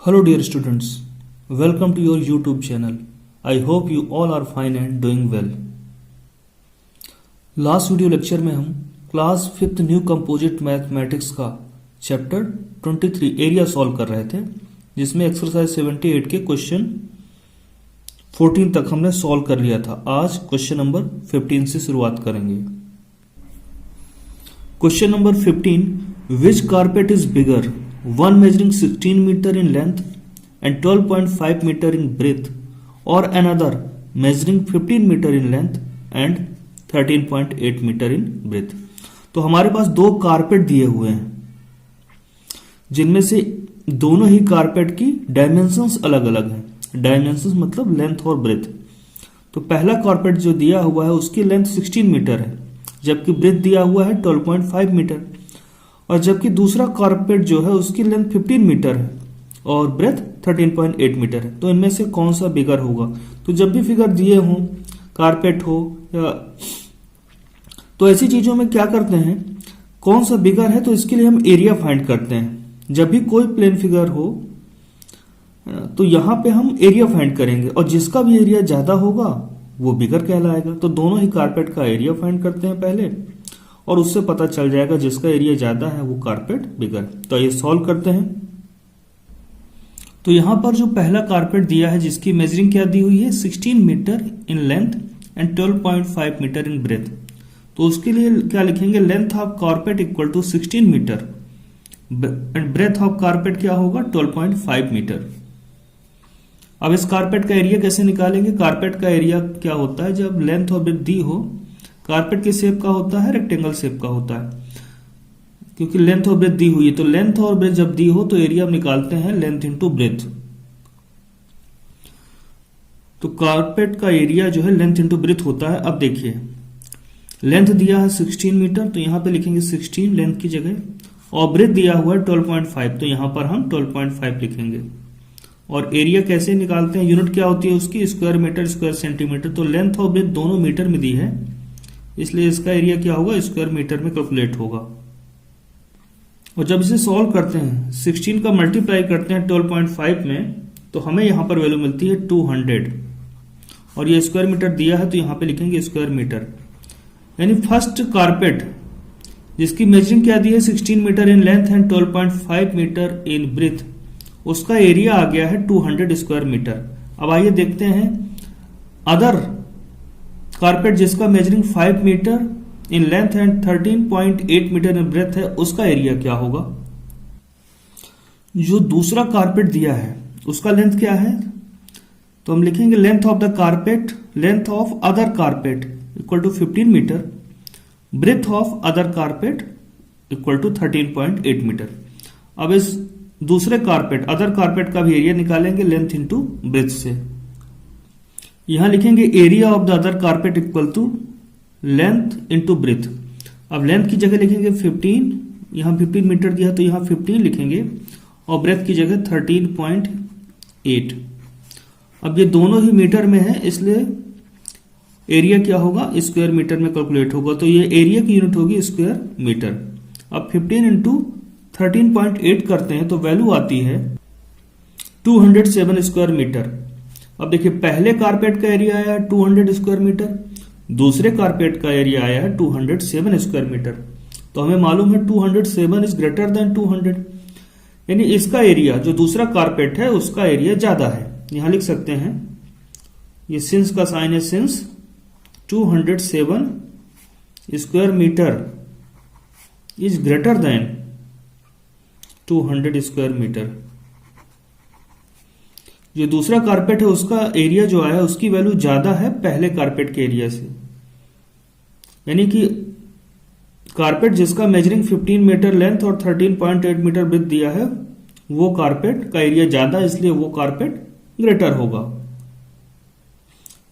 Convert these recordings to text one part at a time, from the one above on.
Hello dear students, welcome to your YouTube channel. I hope you all are fine and doing well. Last video lecture में हम class 5th new composite mathematics का chapter 23 area solve कर रहे थे, जिसमें exercise 78 के question 14 तक हमने सॉल्व कर लिया था। आज क्वेश्चन नंबर 15 से शुरुआत करेंगे। Question number 15, which carpet is bigger, one measuring 16 meter in length and 12.5 meter in breadth, or another measuring 15 meter in length and 13.8 meter in breadth। तो हमारे पास दो कारपेट दिए हुए हैं, जिनमें से दोनों ही कारपेट की डायमेंशंस अलग अलग हैं। डायमेंशंस मतलब लेंथ और ब्रेथ। तो पहला कारपेट जो दिया हुआ है उसकी लेंथ 16 मीटर है, जबकि ब्रेथ दिया हुआ है 12.5 मीटर, और जबकि दूसरा कारपेट जो है उसकी लेंथ 15 मीटर है और ब्रेथ 13.8 मीटर है। तो इनमें से कौन सा बिगर होगा? तो जब भी फिगर दिए हों, कारपेट हो या तो ऐसी चीजों में क्या करते हैं, कौन सा बिगर है तो इसके लिए हम एरिया फाइंड करते हैं। जब भी कोई प्लेन फिगर हो तो यहां पे हम एरिया फाइंड करेंगे, और जिसका भी एरिया ज्यादा होगा वो बिगर कहलाएगा। तो दोनों ही कारपेट का एरिया फाइंड करते हैं पहले, और उससे पता चल जाएगा जिसका एरिया ज्यादा है वो कारपेट बिगर। तो ये सॉल्व करते हैं। तो यहां पर जो पहला कारपेट दिया है जिसकी मेजरिंग क्या दी हुई है, 16 metre in length and 12.5 metre in breadth. तो उसके लिए क्या लिखेंगे, length of carpet equal to 16 metre and breadth of carpet क्या होगा, 12.5 मीटर। अब इस कारपेट का एरिया कैसे निकालेंगे? कारपेट का एरिया क्या होता है, जब लेंथ और ब्रेथ दी हो, कारपेट के शेप का होता है रेक्टेंगल शेप का होता है, क्योंकि लेंथ और ब्रेथ दी हुई है। तो लेंथ और ब्रेथ जब दी हो तो एरिया हम निकालते हैं लेंथ इंटू ब्रेथ। तो कारपेट का एरिया जो है लेंथ इंटू ब्रेथ होता है। अब देखिए, लेंथ दिया है 16 मीटर, तो यहां पे लिखेंगे 16 लेंथ की जगह, और ब्रेथ दिया हुआ है 12.5, तो यहां पर हम 12.5 लिखेंगे। और एरिया कैसे निकालते हैं, यूनिट क्या होती है उसकी, स्क्वायर मीटर स्क्वायर सेंटीमीटर। तो लेंथ और ब्रेथ दोनों मीटर में दी है, इसलिए इसका एरिया क्या होगा, स्क्वायर मीटर में कैलकुलेट होगा। और जब इसे सॉल्व करते हैं, 16 का मल्टीप्लाई करते हैं 12.5 में, तो हमें यहां पर वैल्यू मिलती है 200, और ये स्क्वायर मीटर दिया है तो यहां पे लिखेंगे स्क्वायर मीटर। यानी फर्स्ट कारपेट जिसकी मेजरिंग क्या दी है, 16 metre in length and 12.5 metre in breadth, उसका एरिया आ गया है 200 स्क्वायर मीटर। अब आइए देखते हैं अदर कारपेट जिसका measuring 5 metre in length and 13.8 metre in breadth है, उसका एरिया क्या होगा। जो दूसरा कारपेट दिया है उसका लेंथ क्या है, तो हम लिखेंगे length of the carpet, length of other carpet equal to 15 metre, breadth of other carpet equal to 13.8 metre. अब इस दूसरे कारपेट अदर कारपेट का भी एरिया निकालेंगे लेंथ इंटू ब्रेथ से। यहां लिखेंगे area of the other carpet equal to length into breadth. अब लेंथ की जगह लिखेंगे 15, यहां 15 मीटर दिया तो यहां 15 लिखेंगे, और ब्रेथ की जगह 13.8। अब ये दोनों ही मीटर में है, इसलिए एरिया क्या होगा, स्क्वायर मीटर में कैलकुलेट होगा। तो ये एरिया की यूनिट होगी स्क्वायर मीटर। अब 15 इंटू 13.8 करते हैं तो वैल्यू आती है 207 स्क्वायर मीटर। अब देखिए, पहले कारपेट का एरिया आया है 200 स्क्वायर मीटर, दूसरे कारपेट का एरिया आया है 207 स्क्वायर मीटर। तो हमें मालूम है 207 इज ग्रेटर देन 200, यानी इसका एरिया जो दूसरा कारपेट है उसका एरिया ज्यादा है। यहां लिख सकते हैं, ये सिंस का साइन है, since 207 square metre is greater than 200 square metre. जो दूसरा कारपेट है उसका एरिया जो आया उसकी वैल्यू ज्यादा है पहले कारपेट के एरिया से, यानी कि कारपेट जिसका मेजरिंग 15 मीटर लेंथ और 13.8 मीटर ब्रेथ दिया है वो कारपेट का एरिया ज्यादा, इसलिए वो कारपेट ग्रेटर होगा,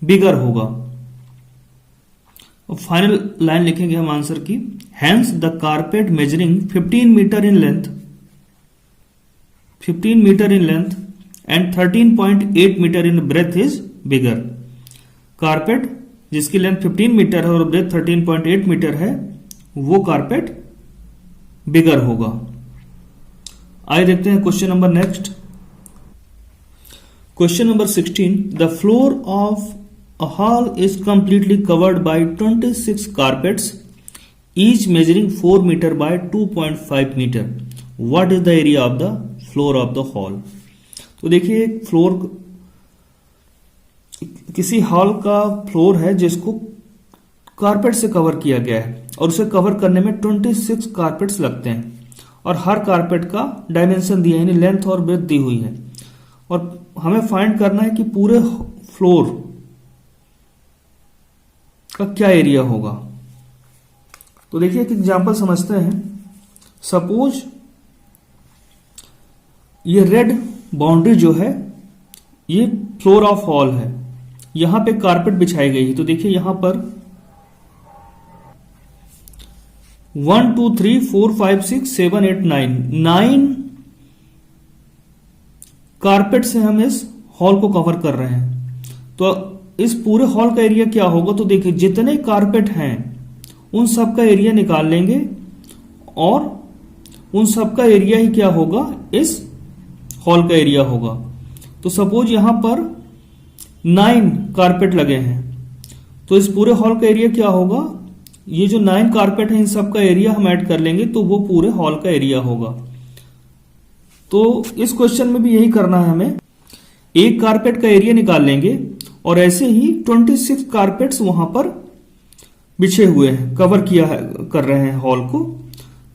बिगर होगा। और फाइनल लाइन लिखेंगे हम आंसर की, hence the carpet measuring 15 metre in length, 15 metre in length and 13.8 metre in breadth is bigger. Carpet जिसकी लेंथ 15 मीटर है और ब्रेथ 13.8 मीटर है, वो कारपेट बिगर होगा। आइए देखते हैं question number next. Question number 16. The floor of a hall is completely covered by 26 carpets, each measuring 4 meter by 2.5 meter. What is the area of the floor of the hall? तो देखिए एक floor, किसी hall का floor है जिसको carpet से cover किया गया है और उसे कवर करने में 26 कारपेट्स लगते हैं और हर कारपेट का डायमेंशन दिया है, यानी लेंथ और ब्रेथ दी हुई है और हमें फाइंड करना है कि पूरे फ्लोर का क्या एरिया होगा। तो देखिए एक एग्जांपल समझते हैं। सपोज ये रेड बाउंड्री जो है ये फ्लोर ऑफ हॉल है, यहां पे कारपेट बिछाई गई है। तो देखिए यहां पर 1 2 3 4 5 6 7 8 9 कारपेट से हम इस हॉल को कवर कर रहे हैं। तो इस पूरे हॉल का एरिया क्या होगा? तो देखिए जितने कारपेट हैं उन सब का एरिया निकाल लेंगे और उन सब का एरिया ही क्या होगा? इस हॉल का एरिया होगा। तो सपोज यहां पर 9 कारपेट लगे हैं, तो इस पूरे हॉल का एरिया क्या होगा? ये जो 9 कारपेट है इन सब का एरिया हम ऐड कर लेंगे तो वो पूरे हॉल का एरिया होगा। तो इस क्वेश्चन में भी यही करना है हमें, एक कारपेट का एरिया निकाल लेंगे और ऐसे ही 26 कारपेट्स वहां पर बिछे हुए हैं, कवर किया है, कर रहे हैं हॉल को।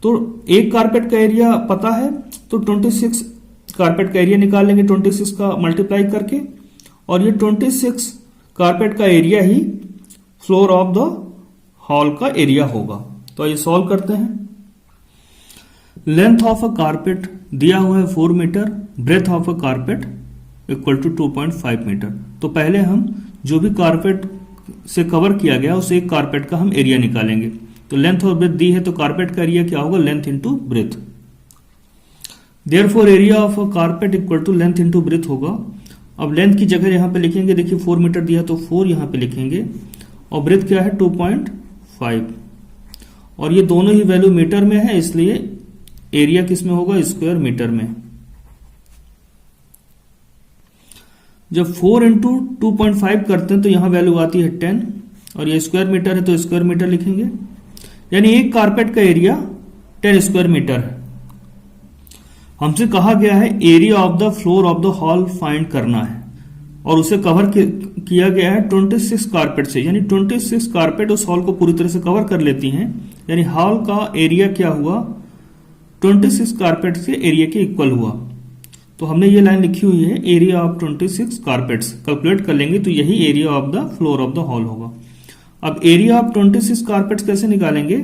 तो एक कारपेट का एरिया पता है तो 26 कारपेट का एरिया निकाल लेंगे 26 का मल्टीप्लाई करके, और ये 26 कारपेट का area he floor of the hall का एरिया होगा। तो ये सॉल्व करते हैं। लेंथ ऑफ अ कारपेट दिया हुआ है 4 metre, breadth of a carpet equal to 2.5 metre. तो पहले हम जो भी कारपेट से कवर किया गया उस एक कारपेट का हम एरिया निकालेंगे। तो लेंथ और ब्रेथ दी है तो कारपेट का एरिया क्या होगा? Length into breadth. Therefore area of a carpet equal to length into breadth होगा। अब लेंथ की जगह यहां पे लिखेंगे, देखिए 4 मीटर दिया तो 4 यहां पे लिखेंगे और ब्रेथ क्या है 2.5, और ये दोनों ही वैल्यू मीटर में है इसलिए एरिया किस में होगा? स्क्वायर मीटर में। जब 4 इंटू 2.5 करते हैं तो यहां वैल्यू आती है 10 और ये स्क्वायर मीटर है तो स्क्वायर मीटर लिखेंगे, यानी एक कारपेट का एरिया 10 स्क्वायर मीटर है। हमसे कहा गया है area of the floor of the hall find करना है और उसे कवर किया गया है 26 कारपेट से, यानी 26 कारपेट उस हॉल को पूरी तरह से कवर कर लेती हैं, यानी हॉल का एरिया क्या हुआ? 26 कारपेट के एरिया के इक्वल हुआ। तो हमने ये लाइन लिखी हुई है एरिया ऑफ 26 कारपेट्स, कैलकुलेट कर लेंगे तो यही area of the floor of the hall होगा। अब एरिया ऑफ 26 कारपेट्स कैसे निकालेंगे?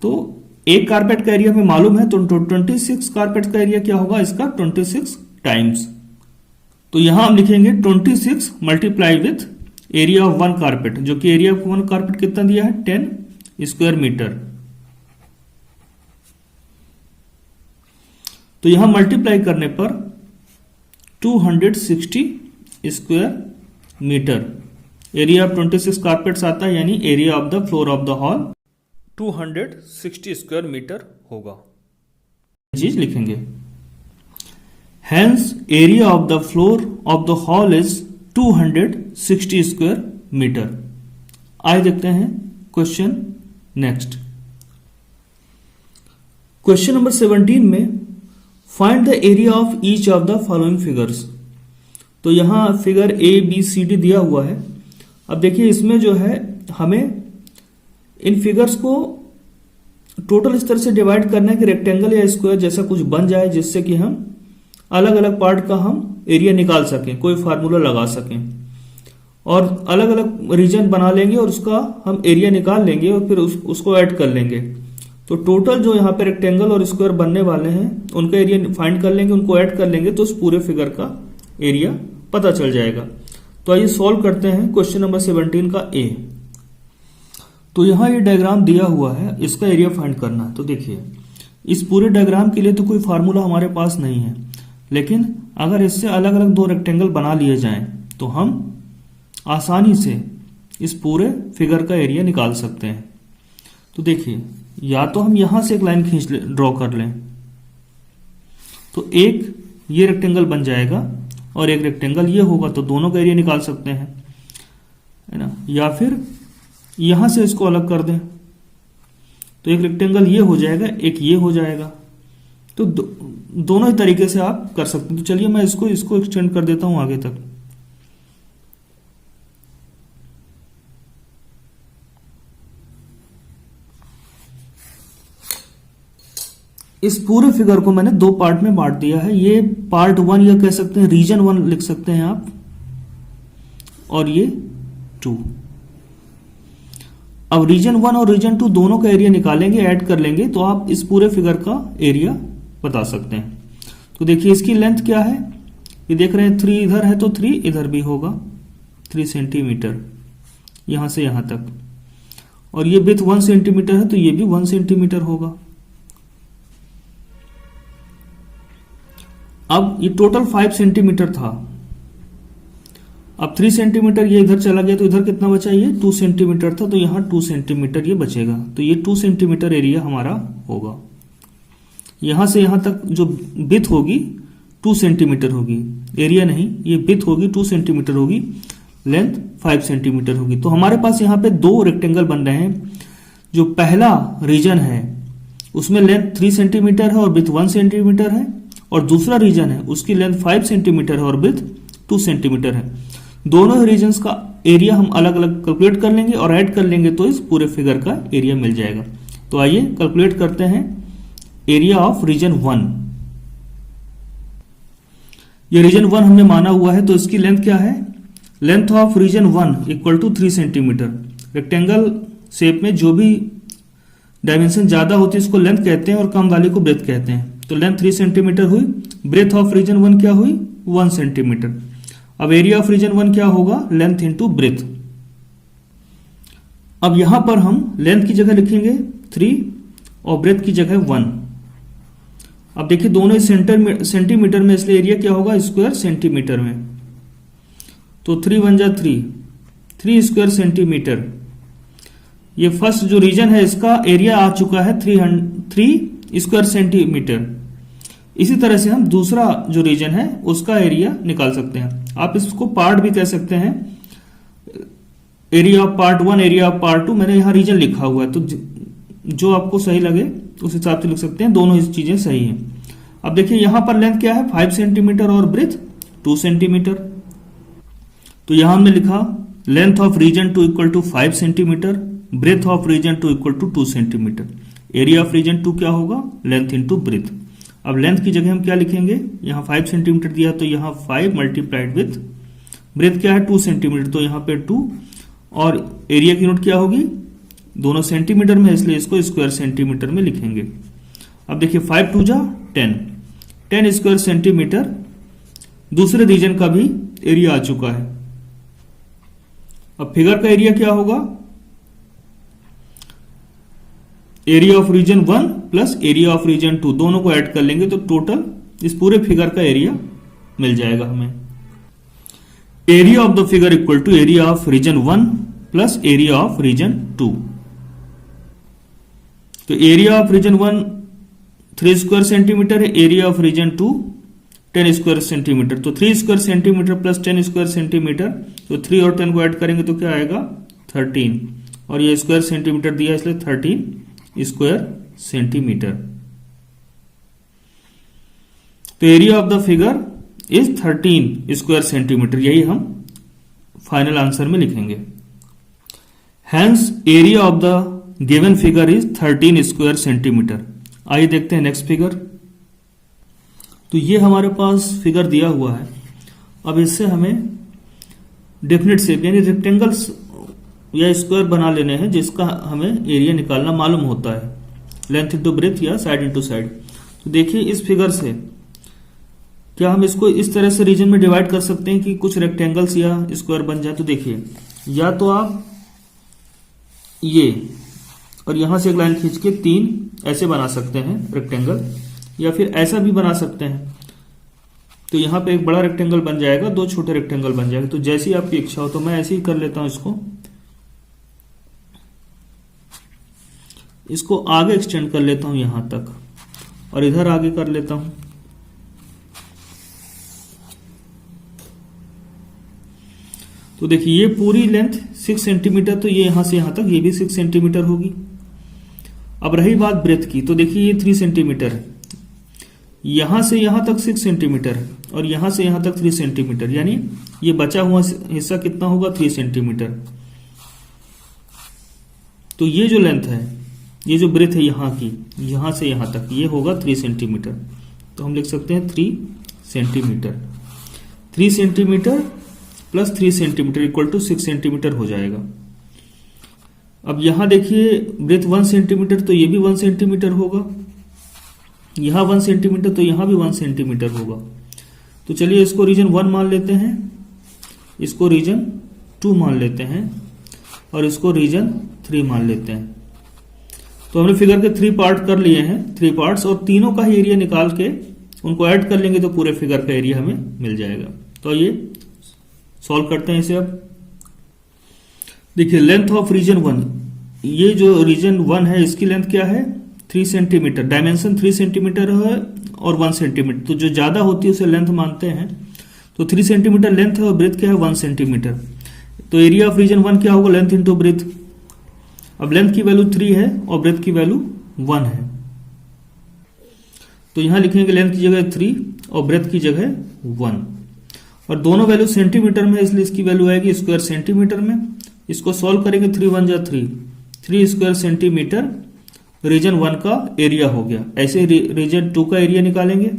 तो एक कारपेट का एरिया हमें मालूम है तो 26 कारपेट का एरिया क्या होगा? इसका 26 टाइम्स। तो यहां हम लिखेंगे 26 multiply with area of 1 carpet, जो कि एरिया ऑफ 1 कारपेट कितना दिया है? 10 स्क्वायर मीटर। तो यहां मल्टीप्लाई करने पर 260 square metre area of 26 carpets आता है, यानी area of the floor of the hall 260 square metre होगा। चीज लिखेंगे, hence area of the floor of the hall is 260 square metre. आइए देखते हैं क्वेश्चन नेक्स्ट। क्वेश्चन नंबर 17 में find the area of each of the following figures. तो यहां figure ABCD दिया हुआ है। अब देखिए इसमें जो है हमें इन फिगर्स को टोटल इस तरह से डिवाइड करना है कि रेक्टेंगल या स्क्वायर जैसा कुछ बन जाए, जिससे कि हम अलग अलग पार्ट का हम एरिया निकाल सकें, कोई फार्मूला लगा सकें, और अलग अलग रीजन बना लेंगे और उसका हम एरिया निकाल लेंगे और फिर उसको ऐड कर लेंगे। तो टोटल जो यहाँ पे रेक्टेंगल और स्क्वायर बनने वाले हैं उनका एरिया फाइंड कर लेंगे, उनको ऐड कर लेंगे तो उस पूरे फिगर का एरिया पता चल जाएगा। तो आइए सॉल्व करते हैं क्वेश्चन नंबर 17 का ए। तो यहां ये डायग्राम दिया हुआ है, इसका एरिया फाइंड करना है। तो देखिए इस पूरे डायग्राम के लिए तो कोई फार्मूला हमारे पास नहीं है, लेकिन अगर इससे अलग अलग 2 रेक्टेंगल बना लिए जाएं तो हम आसानी से इस पूरे फिगर का एरिया निकाल सकते हैं। तो देखिए या तो हम यहां से एक लाइन ड्रॉ कर लें तो एक ये रेक्टेंगल बन जाएगा और एक रेक्टेंगल ये होगा, तो दोनों का एरिया निकाल सकते हैं, है ना। या फिर यहां से इसको अलग कर दें, तो एक रेक्टेंगल ये हो जाएगा, एक ये हो जाएगा। तो दोनों ही तरीके से आप कर सकते हैं। तो चलिए मैं इसको एक्सटेंड कर देता हूं आगे तक। इस पूरे फिगर को मैंने दो पार्ट में बांट दिया है। ये पार्ट 1 या कह सकते हैं रीजन 1 लिख सकते हैं आप, और ये 2। अब रीजन 1 और रीजन 2 दोनों का एरिया निकालेंगे, ऐड कर लेंगे, तो आप इस पूरे फिगर का एरिया बता सकते हैं। तो देखिए इसकी लेंथ क्या है, ये देख रहे हैं 3 इधर है तो 3 इधर भी होगा, 3 सेंटीमीटर यहां से यहां तक। और ये विड्थ 1 सेंटीमीटर है तो ये भी 1 सेंटीमीटर होगा। अब ये टोटल 5 सेंटीमीटर था। अब 3 सेंटीमीटर ये इधर चला गया तो इधर कितना बचा, ये 2 सेंटीमीटर था, तो यहां 2 सेंटीमीटर ये बचेगा। तो ये 2 सेंटीमीटर एरिया हमारा होगा। यहां से यहां तक जो विड्थ होगी 2 सेंटीमीटर होगी, एरिया नहीं, ये विड्थ होगी 2 सेंटीमीटर होगी, लेंथ 5 सेंटीमीटर होगी। तो हमारे पास यहाँ पे दो रेक्टेंगल बन रहे हैं। जो पहला रीजन है उसमें लेंथ 3 सेंटीमीटर है और विड्थ 1 सेंटीमीटर है, और दूसरा रीजन है उसकी लेंथ 5 सेंटीमीटर है और विड्थ 2 सेंटीमीटर है। दोनों ही रीजन्स का एरिया हम अलग अलग कैलकुलेट कर लेंगे और ऐड कर लेंगे तो इस पूरे फिगर का एरिया मिल जाएगा। तो आइए कैलकुलेट करते हैं एरिया ऑफ रीजन 1। ये रीजन 1 हमने माना हुआ है, तो इसकी लेंथ क्या है, length of region 1 equal to 3 centimetre. Rectangle shape में जो भी डायमेंशन ज्यादा होती है उसको लेंथ कहते हैं और कम वाले को ब्रेथ कहते हैं। तो लेंथ 3 सेंटीमीटर हुई, ब्रेथ ऑफ रीजन 1 क्या हुई, 1 सेंटीमीटर। अब एरिया ऑफ रीजन 1 क्या होगा, लेंथ इंटू ब्रेथ। अब यहां पर हम लेंथ की जगह लिखेंगे 3 और ब्रेथ की जगह 1। अब देखिए दोनों सेंटीमीटर में, इसलिए एरिया क्या होगा, स्क्वायर सेंटीमीटर में। तो 3 1 जा 3 स्क्वायर सेंटीमीटर। ये फर्स्ट जो रीजन है इसका एरिया आ चुका है 3 स्क्वायर सेंटीमीटर। इसी तरह से हम दूसरा जो रीजन है उसका एरिया निकाल सकते हैं। आप इसको पार्ट भी कह सकते हैं, area of part 1, area of part 2। मैंने यहां रीजन लिखा हुआ है, तो जो आपको सही लगे उस हिसाब से लिख सकते हैं, दोनों ही चीजें सही हैं। अब देखिए यहां पर लेंथ क्या है, 5 सेंटीमीटर और ब्रेथ 2 सेंटीमीटर। तो यहां हमने लिखा length of region 2 equal to 5 centimetre, breadth of region 2 equal to 2 centimetre. Area of region 2 क्या होगा, लेंथ इंटू ब्रेथ। अब लेंथ की जगह हम क्या लिखेंगे, यहां 5 सेंटीमीटर दिया तो यहां 5 मल्टीप्लाइड विथ ब्रेथ क्या है 2 सेंटीमीटर, तो यहां पे 2। और एरिया की यूनिट क्या होगी, दोनों सेंटीमीटर में, इसलिए इसको स्क्वायर सेंटीमीटर में लिखेंगे। अब देखिए 5 2 जा 10 स्क्वायर सेंटीमीटर दूसरे रीजन का भी एरिया आ चुका है। अब फिगर का एरिया क्या होगा, area of region 1 plus area of region 2, दोनों को ऐड कर लेंगे तो टोटल इस पूरे फिगर का एरिया मिल जाएगा हमें। Area of the figure equal to area of region 1 plus area of region 2। तो area of region 1 3 square centimetre है, area of region 2 10 square centimetre. तो 3 square centimetre plus 10 square centimetre, तो 3 और 10 को ऐड करेंगे तो क्या आएगा 13, और ये स्क्वायर सेंटीमीटर दिया इसलिए 13 स्क्वायर सेंटीमीटर। तो area of the figure is 13 square centimetre, यही हम फाइनल आंसर में लिखेंगे। Hence area of the given figure is 13 square centimetre. आइए देखते हैं नेक्स्ट फिगर। तो ये हमारे पास फिगर दिया हुआ है। अब इससे हमें डेफिनेट शेप यानी रेक्टेंगल्स या स्क्वायर बना लेने हैं जिसका हमें एरिया निकालना मालूम होता है, लेंथ इंटू ब्रेथ या साइड इंटू साइड। तो देखिए इस फिगर से क्या हम इसको इस तरह से रीजन में डिवाइड कर सकते हैं कि कुछ रेक्टेंगल्स या स्क्वायर बन जाए। तो देखिए या तो आप ये और यहां से एक लाइन खींच के 3 ऐसे बना सकते हैं रेक्टेंगल, या फिर ऐसा भी बना सकते हैं। तो यहां पे एक बड़ा रेक्टेंगल बन जाएगा, 2 छोटे रेक्टेंगल बन जाएगा। तो जैसी आपकी इच्छा हो, तो मैं ऐसे ही कर लेता हूं। इसको आगे एक्सटेंड कर लेता हूं यहां तक, और इधर आगे कर लेता हूं। तो देखिए ये पूरी लेंथ 6 सेंटीमीटर, तो ये यहां से यहां तक ये भी 6 सेंटीमीटर होगी। अब रही बात ब्रेथ की, तो देखिए ये 3 सेंटीमीटर है, यहां से यहां तक 6 सेंटीमीटर है और यहां से यहां तक 3 सेंटीमीटर, यानी ये बचा हुआ हिस्सा कितना होगा 3 सेंटीमीटर। तो ये जो लेंथ है, ये जो ब्रेथ है यहाँ की, यहां से यहां तक ये होगा 3 सेंटीमीटर। तो हम लिख सकते हैं 3 centimetre. 3 centimetre plus 3 centimetre equal to 6 centimetre हो जाएगा। अब यहां देखिए ब्रेथ 1 सेंटीमीटर, तो ये भी 1 सेंटीमीटर होगा, यहां 1 सेंटीमीटर तो यहां भी 1 सेंटीमीटर होगा। तो चलिए इसको रीजन 1 मान लेते हैं, इसको रीजन 2 मान लेते हैं और इसको रीजन 3 मान लेते हैं। तो हमने फिगर के 3 पार्ट कर लिए हैं, 3 पार्ट्स, और तीनों का ही एरिया निकाल के उनको ऐड कर लेंगे तो पूरे फिगर का एरिया हमें मिल जाएगा। तो ये सॉल्व करते हैं इसे। अब देखिए लेंथ ऑफ रीजन 1, ये जो रीजन 1 है इसकी लेंथ क्या है 3 सेंटीमीटर, डायमेंशन 3 सेंटीमीटर है और 1 सेंटीमीटर, तो जो ज्यादा होती है उसे लेंथ मानते हैं। तो 3 सेंटीमीटर लेंथ है और ब्रेथ क्या है 1 सेंटीमीटर। तो एरिया ऑफ रीजन 1 क्या होगा, लेंथ इंटू ब्रेथ। अब लेंथ की वैल्यू 3 है और ब्रेथ की वैल्यू 1 है, तो यहां लिखेंगे लेंथ की जगह 3 और ब्रेथ की जगह 1, और दोनों वैल्यू सेंटीमीटर में है इसलिए इसकी वैल्यू आएगी स्क्वायर सेंटीमीटर में। इसको सॉल्व करेंगे 3 1 जा 3 स्क्वायर सेंटीमीटर रीजन 1 का एरिया हो गया। ऐसे रीजन 2 का एरिया निकालेंगे।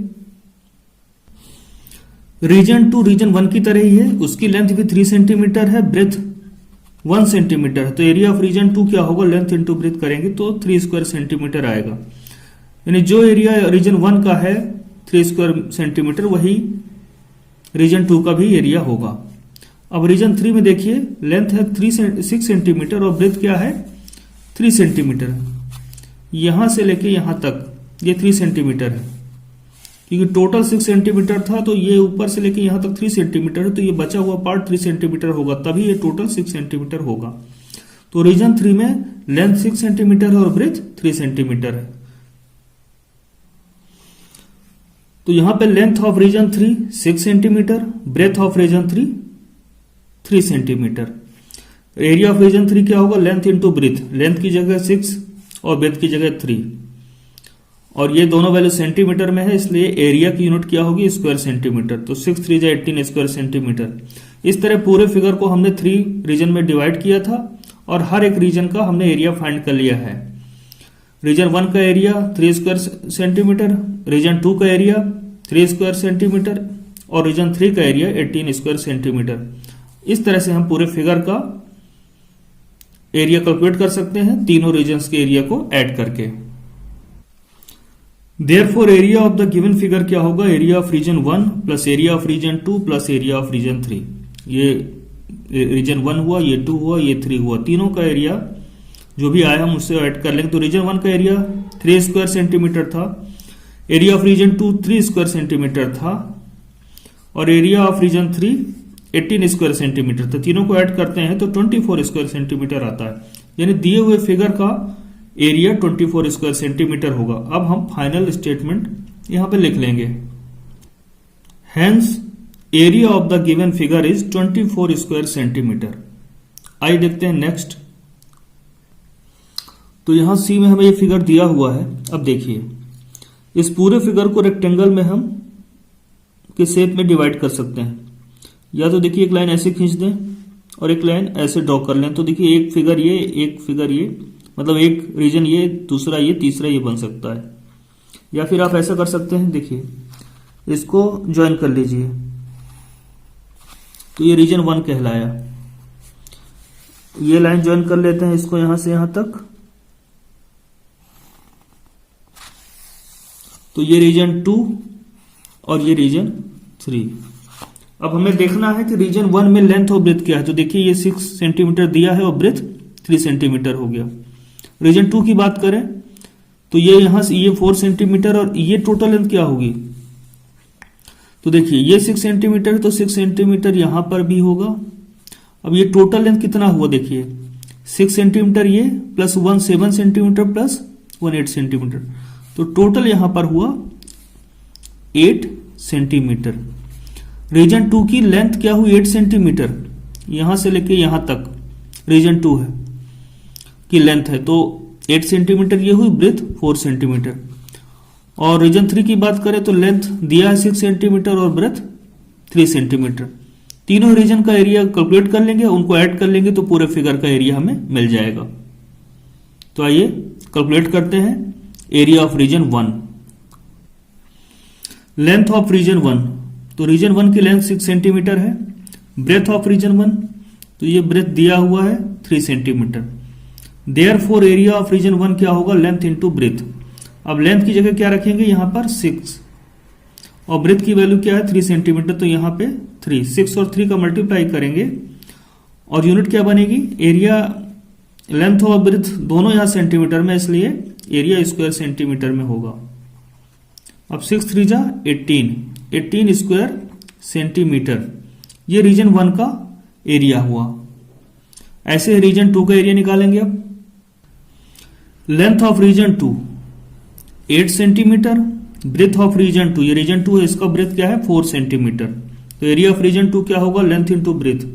रीजन 2 रीजन 1 की तरह ही है, उसकी लेंथ भी 3 सेंटीमीटर है, ब्रेथ 1 सेंटीमीटर है। तो एरिया ऑफ रीजन 2 क्या होगा, लेंथ इंटू ब्रेथ करेंगे तो 3 स्क्वायर सेंटीमीटर आएगा। यानी जो एरिया रीजन 1 का है 3 स्क्वायर सेंटीमीटर, वही रीजन 2 का भी एरिया होगा। अब रीजन 3 में देखिए लेंथ है 6 सेंटीमीटर और ब्रेथ क्या है 3 सेंटीमीटर। यहां से लेके यहां तक ये 3 सेंटीमीटर है, क्योंकि टोटल 6 सेंटीमीटर था, तो ये ऊपर से लेके यहां तक 3 सेंटीमीटर है, तो ये बचा हुआ पार्ट 3 सेंटीमीटर होगा, तभी ये टोटल 6 सेंटीमीटर होगा। तो रीजन 3 में लेंथ 6 सेंटीमीटर है और ब्रेथ 3 सेंटीमीटर है। तो यहां पे length of region 3 6 centimetre, breadth of region 3 centimetre. Area of region 3 क्या होगा, लेंथ इंटू ब्रेथ, लेंथ की जगह 6 और ब्रेथ की जगह 3, और ये दोनों वैल्यू सेंटीमीटर में है इसलिए एरिया की यूनिट क्या होगी स्क्वायर सेंटीमीटर। तो 6 3 18 स्क्वायर सेंटीमीटर। इस तरह पूरे फिगर को हमने 3 रीजन में डिवाइड किया था और हर एक रीजन का हमने एरिया फाइंड कर लिया है। रीजन 1 का एरिया 3 स्क्वायर सेंटीमीटर, रीजन 2 का एरिया 3 स्क्वायर सेंटीमीटर और रीजन 3 का एरिया 18 स्क्वायर सेंटीमीटर। इस तरह से हम पूरे फिगर का एरिया कैलकुलेट कर सकते हैं तीनों रीजन्स के एरिया को ऐड करके। Therefore area of the given figure क्या होगा, area of region 1 plus area of region 2 plus area of region 3। ये रीजन 1 हुआ, ये 2 हुआ, ये 3 हुआ, तीनों का एरिया जो भी आया हम उससे ऐड कर लेंगे। तो रीजन 1 का एरिया 3 स्क्वायर सेंटीमीटर था, area of region 2 3 square centimetre था और area of region 3 18 square centimetre था। तीनों को ऐड करते हैं तो 24 स्क्वायर सेंटीमीटर आता है, यानी दिए हुए फिगर का एरिया 24 स्क्वायर सेंटीमीटर होगा। अब हम फाइनल स्टेटमेंट यहां पे लिख लेंगे। Hence area of the given figure is 24 square centimetre. आइए देखते हैं नेक्स्ट। तो यहां सी में हमें ये फिगर दिया हुआ है। अब देखिए इस पूरे फिगर को रेक्टेंगल में हम किस शेप में डिवाइड कर सकते हैं। या तो देखिए एक लाइन ऐसे खींच दें और एक लाइन ऐसे ड्रॉ कर लें, तो देखिए एक फिगर ये, एक फिगर ये, मतलब एक रीजन ये, दूसरा ये, तीसरा ये बन सकता है। या फिर आप ऐसा कर सकते हैं, देखिए इसको ज्वाइन कर लीजिए, तो ये रीजन 1 कहलाया। ये लाइन ज्वाइन कर लेते हैं इसको यहां से यहां तक, तो ये रीजन 2 और ये रीजन 3। अब हमें देखना है कि रीजन 1 में लेंथ और ब्रेथ क्या है। तो देखिए ये 6 सेंटीमीटर दिया है और ब्रेथ 3 सेंटीमीटर हो गया। रीजन 2 की बात करें तो ये यहां से ये 4 सेंटीमीटर और ये टोटल लेंथ क्या होगी। तो देखिए ये 6 सेंटीमीटर तो 6 सेंटीमीटर यहां पर भी होगा। अब ये टोटल लेंथ कितना हुआ, देखिए 6 सेंटीमीटर ये प्लस 1 7 सेंटीमीटर प्लस 1 8 सेंटीमीटर, तो टोटल यहां पर हुआ 8 सेंटीमीटर। रीजन 2 की लेंथ क्या हुई 8 सेंटीमीटर, यहाँ से लेके यहाँ तक रीजन 2 है की लेंथ है, तो 8 सेंटीमीटर ये हुई, ब्रेथ 4 सेंटीमीटर। और रीजन 3 की बात करें तो लेंथ दिया है 6 सेंटीमीटर और ब्रेथ 3 सेंटीमीटर। तीनों रीजन का एरिया कैलकुलेट कर लेंगे, उनको ऐड कर लेंगे तो पूरे फिगर का एरिया हमें मिल जाएगा। तो आइए कैलकुलेट करते हैं area of region 1। Length of region 1, तो रीजन 1 की लेंथ 6 सेंटीमीटर है। ब्रेथ ऑफ रीजन 1, तो ये ब्रेथ दिया हुआ है 3 centimetre. Therefore area of region 1 क्या होगा, लेंथ इंटू ब्रेथ। अब लेंथ की जगह क्या रखेंगे, यहां पर 6 और ब्रेथ की वैल्यू क्या है 3 सेंटीमीटर, तो यहां पे 3, 6 और 3 का मल्टीप्लाई करेंगे और यूनिट क्या बनेगी, एरिया। लेंथ और ब्रेथ दोनों यहां सेंटीमीटर में, इसलिए एरिया स्क्वायर सेंटीमीटर में होगा। अब 6 3 जा 18 स्क्वायर सेंटीमीटर, ये रीजन 1 का एरिया हुआ। ऐसे रीजन 2 का एरिया निकालेंगे। अब length of region 2 8 centimetre, breadth of region 2, ये रीजन 2 है, इसका ब्रेथ क्या है 4 सेंटीमीटर। तो एरिया ऑफ रीजन 2 क्या होगा, लेंथ इंटू ब्रेथ।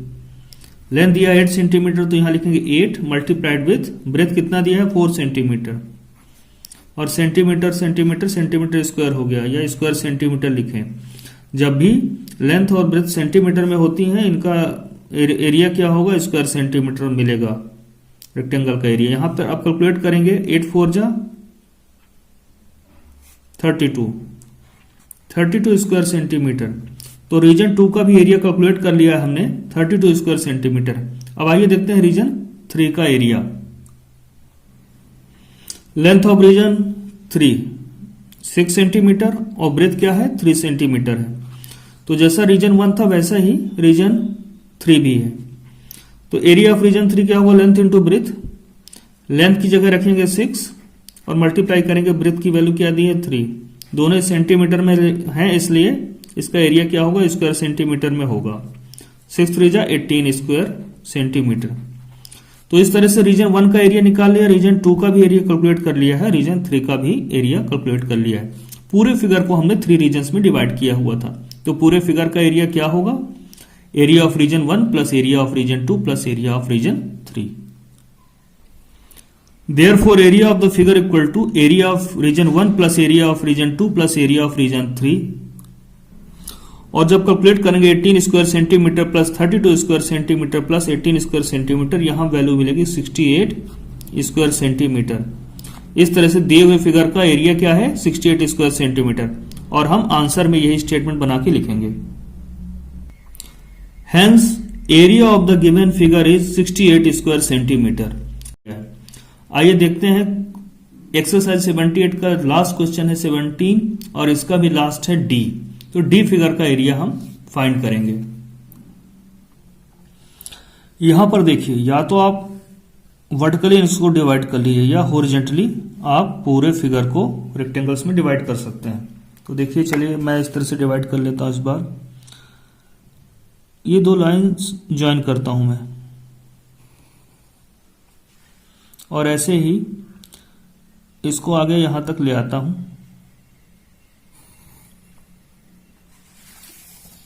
लेंथ दिया 8 सेंटीमीटर, तो यहां लिखेंगे 8 मल्टीप्लाइड विथ ब्रेथ कितना दिया है 4 सेंटीमीटर, और सेंटीमीटर सेंटीमीटर सेंटीमीटर स्क्वायर हो गया, या स्क्वायर सेंटीमीटर लिखें। जब भी लेंथ और ब्रेथ सेंटीमीटर में होती हैं, इनका एरिया क्या होगा, स्क्वायर सेंटीमीटर मिलेगा रेक्टेंगल का एरिया। यहां पर आप कैलकुलेट करेंगे 8 4 जा 32 स्क्वायर सेंटीमीटर। तो रीजन 2 का भी एरिया कैलकुलेट कर लिया हमने 32 स्क्वायर सेंटीमीटर। अब आइए देखते हैं रीजन 3 का area. Length of region 3 6 centimetre और ब्रेथ क्या है 3 सेंटीमीटर है। तो जैसा रीजन 1 था वैसा ही रीजन 3 भी है। तो एरिया ऑफ रीजन 3 क्या होगा, लेंथ इंटू ब्रेथ। लेंथ की जगह रखेंगे 6 और मल्टीप्लाई करेंगे, ब्रेथ की वैल्यू क्या दी है 3, दोनों सेंटीमीटर में हैं, इसलिए इसका एरिया क्या होगा, स्क्वायर सेंटीमीटर में होगा। 6 3 जा 18 स्क्वायर सेंटीमीटर। तो इस तरह से रीजन 1 का एरिया निकाल लिया, रीजन 2 का भी एरिया कैलकुलेट कर लिया है, रीजन 3 का भी एरिया कैलकुलेट कर लिया है। पूरे फिगर को हमने 3 रीजन्स में डिवाइड किया हुआ था। तो पूरे फिगर का एरिया क्या होगा, area of region 1 plus area of region 2 plus area of region 3। Therefore area of the figure equal to area of region 1 plus area of region 2 plus area of region 3। और जब calculate करेंगे 18 square centimetre plus 32 square centimetre plus 18 square centimetre, यहां value मिलेगी 68 square centimetre. इस तरह से दिए हुए फिगर का एरिया क्या है 68 स्क्वायर सेंटीमीटर, और हम आंसर में यही स्टेटमेंट बना के लिखेंगे। Hence area of the given figure is 68 square centimetre. आइए देखते हैं एक्सरसाइज 78 का लास्ट क्वेश्चन है 17 और इसका भी लास्ट है डी। तो डी फिगर का एरिया हम फाइंड करेंगे। यहां पर देखिए, या तो आप वर्टिकली इसको डिवाइड कर लीजिए या हॉरिजॉन्टली आप पूरे फिगर को रेक्टेंगल्स में डिवाइड कर सकते हैं। तो देखिए, चलिए मैं इस तरह से डिवाइड कर लेता हूं। इस बार ये 2 लाइंस ज्वाइन करता हूं मैं, और ऐसे ही इसको आगे यहां तक ले आता हूं।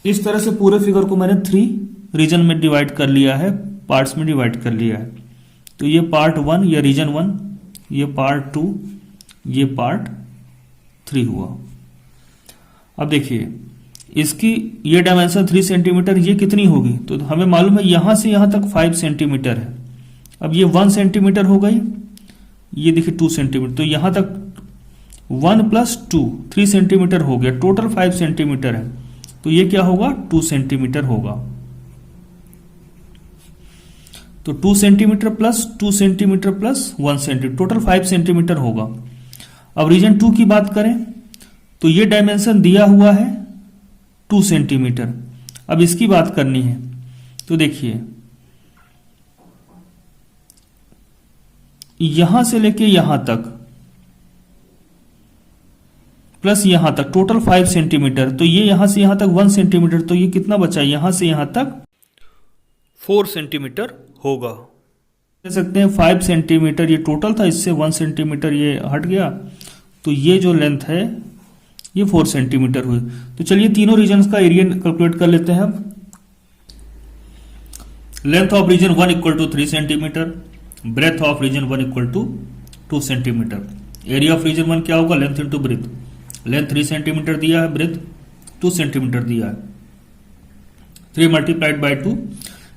इस तरह से पूरे फिगर को मैंने 3 रीजन में डिवाइड कर लिया है, पार्ट्स में डिवाइड कर लिया है। तो ये पार्ट 1 या रीजन 1, ये पार्ट 2, ये पार्ट 3 हुआ। अब देखिए, इसकी ये डायमेंशन 3 सेंटीमीटर, ये कितनी होगी, तो हमें मालूम है यहां से यहां तक 5 सेंटीमीटर है। अब ये 1 सेंटीमीटर हो गई, ये देखिए 2 सेंटीमीटर, तो यहां तक 1 प्लस 2 3 सेंटीमीटर हो गया, टोटल 5 सेंटीमीटर है। तो ये क्या होगा 2 सेंटीमीटर होगा। तो 2 centimetre plus 2 centimetre plus 1 centimetre, total 5 centimetre होगा। अब रीजन 2 की बात करें तो ये डायमेंशन दिया हुआ है 2 सेंटीमीटर। अब इसकी बात करनी है, तो देखिए यहां से लेके यहां तक प्लस यहां तक टोटल 5 सेंटीमीटर। तो ये यहां से यहां तक 1 सेंटीमीटर, तो ये कितना बचा, यहां से यहां तक 4 सेंटीमीटर होगा। कह सकते हैं 5 सेंटीमीटर ये टोटल था, इससे 1 सेंटीमीटर ये हट गया, तो ये जो लेंथ है ये 4 सेंटीमीटर हुई। तो चलिए तीनों रीजन्स का एरिया कैलकुलेट कर लेते हैं। अब length of region 1 equal to 3 centimetre, breadth of region 1 equal to 2 centimetre. Area of region 1 क्या होगा, length into breadth. Length 3 centimetre दिया है, ब्रेथ 2 सेंटीमीटर दिया है, 3 मल्टीप्लाइड बाई 2,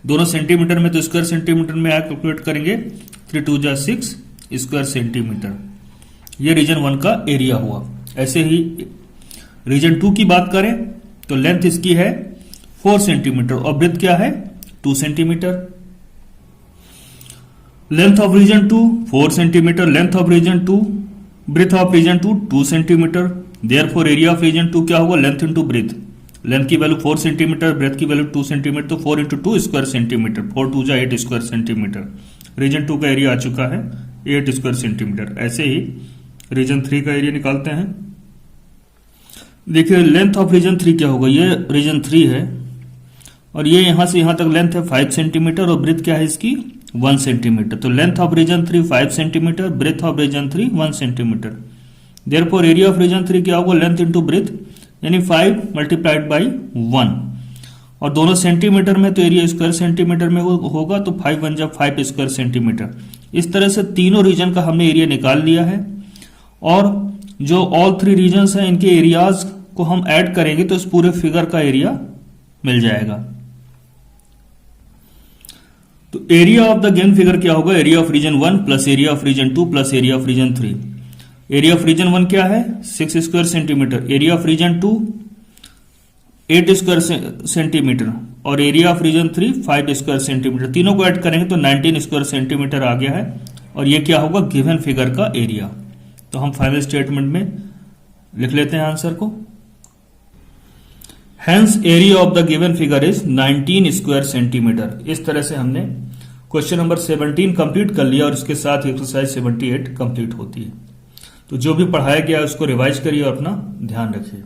दोनों सेंटीमीटर में तो स्क्वायर सेंटीमीटर में आया, कैलकुलेट करेंगे 3 2 जा 6 स्क्वायर सेंटीमीटर। ये रीजन 1 का एरिया हुआ। ऐसे ही रीजन 2 की बात करें तो लेंथ इसकी है 4 सेंटीमीटर और ब्रेथ क्या है 2 centimetre. Length of region 2 4 centimetre, length of region 2, breadth of region 2 2 centimetre. Therefore area of region 2 क्या होगा, लेंथ इंटू ब्रेथ। लेंथ की वैल्यू 4 सेंटीमीटर, ब्रेथ की वैल्यू 2 सेंटीमीटर, तो 4 इंटू 2 स्क्वायर सेंटीमीटर, 4 2 जा 8 स्क्वायर सेंटीमीटर। रीजन 2 का area आ चुका है 8 square centimetre. ऐसे ही रीजन 3 का एरिया निकालते हैं। देखिए लेंथ ऑफ रीजन 3 क्या होगा, ये रीजन 3 है और ये यहां से यहां तक लेंथ है 5 सेंटीमीटर और ब्रेथ क्या है इसकी 1 सेंटीमीटर। तो length of region 3 5 centimetre, breadth of region 3 1 centimetre. Therefore area of region 3 क्या होगा, लेंथ इंटू ब्रेथ, यानी 5 मल्टीप्लाइड बाई 1, और दोनों सेंटीमीटर में तो एरिया स्क्वायर सेंटीमीटर में होगा, तो 5 1 जा 5 स्क्वायर सेंटीमीटर। इस तरह से तीनों रीजन का हमने एरिया निकाल लिया है और जो ऑल 3 रीजन्स हैं इनके एरियाज को हम ऐड करेंगे तो इस पूरे फिगर का एरिया मिल जाएगा। तो area of the given figure क्या होगा, area of region 1 plus area of region 2 plus area of region 3। Area of region 1 क्या है 6 square centimetre, area of region 2 8 square centimetre और area of region 3 5 square centimetre. तीनों को add करेंगे तो 19 square centimetre आ गया है और ये क्या होगा गिवन फिगर का एरिया। तो हम फाइनल स्टेटमेंट में लिख लेते हैं आंसर को। Hence area of the given figure is 19 square centimetre. इस तरह से हमने क्वेश्चन नंबर 17 कंप्लीट कर लिया और इसके साथ एक्सरसाइज 78 कंप्लीट होती है। तो जो भी पढ़ाया गया उसको रिवाइज करिए और अपना ध्यान रखिए।